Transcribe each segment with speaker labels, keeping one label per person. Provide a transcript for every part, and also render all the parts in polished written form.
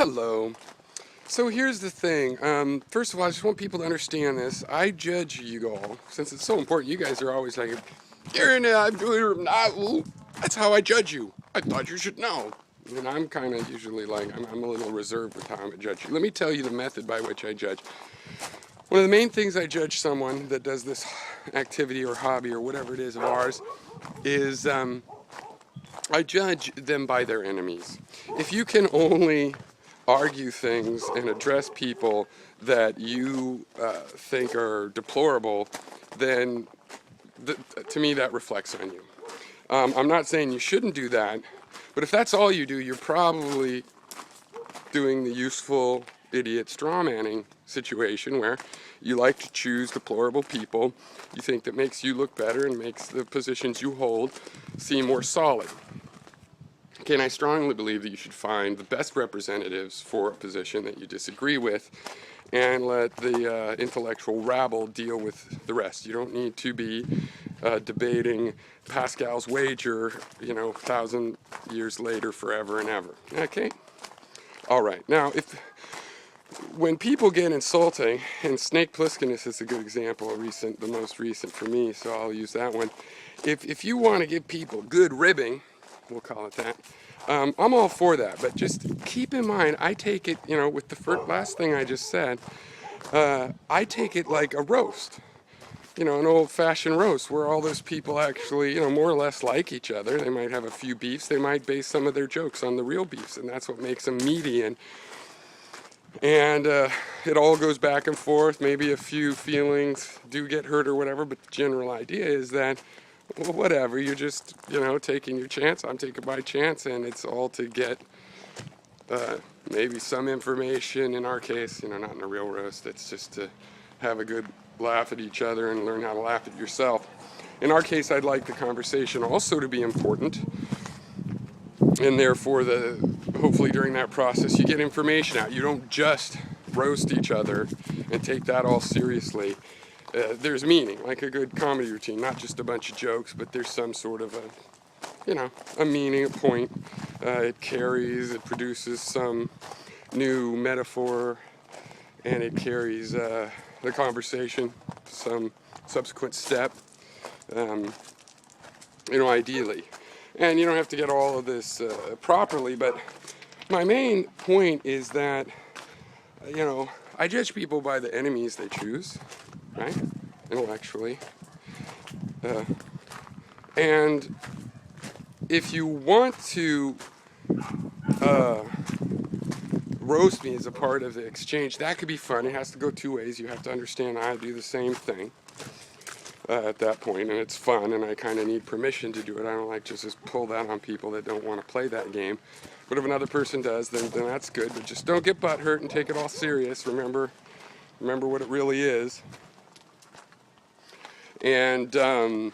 Speaker 1: Hello. So here's the thing. First of all, I just want people to understand this. I judge you all, since it's so important. You guys are always like, you're not, that's how I judge you. I thought you should know. And I'm kind of usually like, I'm a little reserved with how I judge you. Let me tell you the method by which I judge. One of the main things I judge someone that does this activity or hobby or whatever it is of ours is I judge them by their enemies. If you can only argue things and address people that you think are deplorable, then to me that reflects on you. I'm not saying you shouldn't do that, but if that's all you do, you're probably doing the useful idiot straw manning situation where you like to choose deplorable people you think that makes you look better and makes the positions you hold seem more solid. Okay, and I strongly believe that you should find the best representatives for a position that you disagree with and let the intellectual rabble deal with the rest. You don't need to be debating Pascal's wager, 1,000 years later, forever and ever. Okay? All right. Now, when people get insulting, and Snake Plisskenus is a good example, the most recent for me, so I'll use that one. If you want to give people good ribbing, we'll call it that, I'm all for that, but just keep in mind, I take it, with the last thing I just said, I take it like a roast, an old-fashioned roast where all those people actually, more or less like each other. They might have a few beefs. They might base some of their jokes on the real beefs, and that's what makes them meaty. And it all goes back and forth. Maybe a few feelings do get hurt or whatever, but the general idea is that, well, whatever, you're just, taking your chance. I'm taking my chance, and it's all to get maybe some information. In our case, not in a real roast. It's just to have a good laugh at each other and learn how to laugh at yourself. In our case, I'd like the conversation also to be important, and therefore, hopefully during that process, you get information out. You don't just roast each other and take that all seriously. There's meaning, like a good comedy routine, not just a bunch of jokes, but there's some sort of a meaning, a point. It carries, it produces some new metaphor, and it carries the conversation to some subsequent step, ideally. And you don't have to get all of this properly, but my main point is that, I judge people by the enemies they choose, right? Intellectually. And if you want to roast me as a part of the exchange, that could be fun. It has to go two ways. You have to understand I do the same thing at that point, and it's fun, and I kind of need permission to do it. I don't like just pull that on people that don't want to play that game. But if another person does, then that's good. But just don't get butthurt and take it all serious. Remember what it really is. And and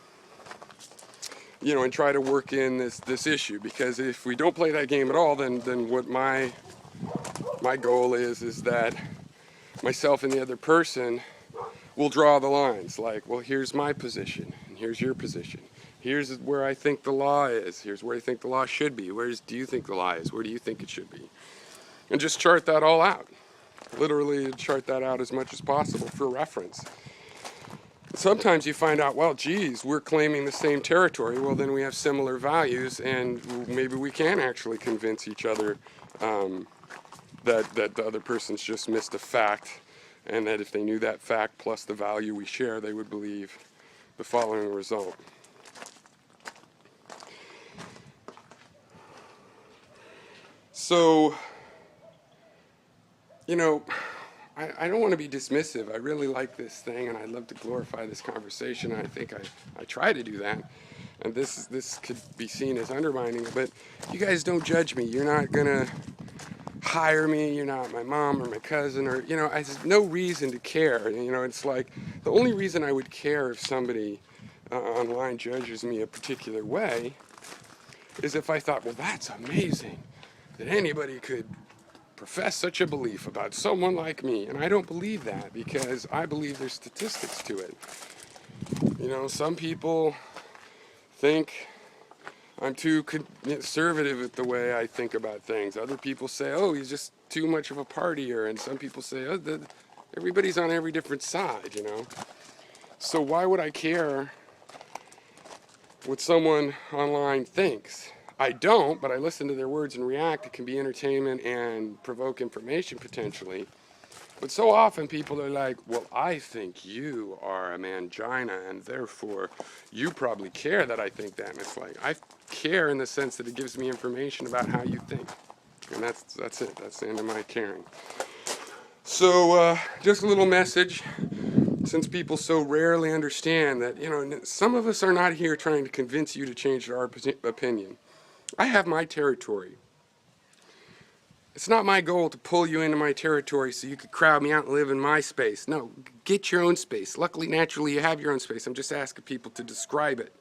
Speaker 1: try to work in this issue, because if we don't play that game at all, then what my goal is that myself and the other person will draw the lines. Like, well, here's my position, and here's your position. Here's where I think the law is. Here's where I think the law should be. Where do you think the law is? Where do you think it should be? And just chart that all out. Literally chart that out as much as possible for reference. Sometimes you find out, well, geez, we're claiming the same territory. Well, then we have similar values, and maybe we can actually convince each other that the other person's just missed a fact, and that if they knew that fact plus the value we share, they would believe the following result. So, I don't want to be dismissive. I really like this thing, and I'd love to glorify this conversation. I think I try to do that, and this could be seen as undermining, but you guys don't judge me. You're not going to hire me. You're not my mom or my cousin, or, I have no reason to care. It's like the only reason I would care if somebody online judges me a particular way is if I thought, well, that's amazing that anybody could profess such a belief about someone like me. And I don't believe that, because I believe there's statistics to it. Some people think I'm too conservative with the way I think about things. Other people say, oh, he's just too much of a partier, and some people say, oh, everybody's on every different side, you know. So why would I care what someone online thinks? I don't, but I listen to their words and react. It can be entertainment and provoke information potentially. But so often people are like, well, I think you are a mangina, and therefore you probably care that I think that. And it's like, I care in the sense that it gives me information about how you think. And that's it. That's the end of my caring. So just a little message, since people so rarely understand that, you know, some of us are not here trying to convince you to change our opinion. I have my territory. It's not my goal to pull you into my territory so you could crowd me out and live in my space. No, get your own space. Luckily, naturally, you have your own space. I'm just asking people to describe it.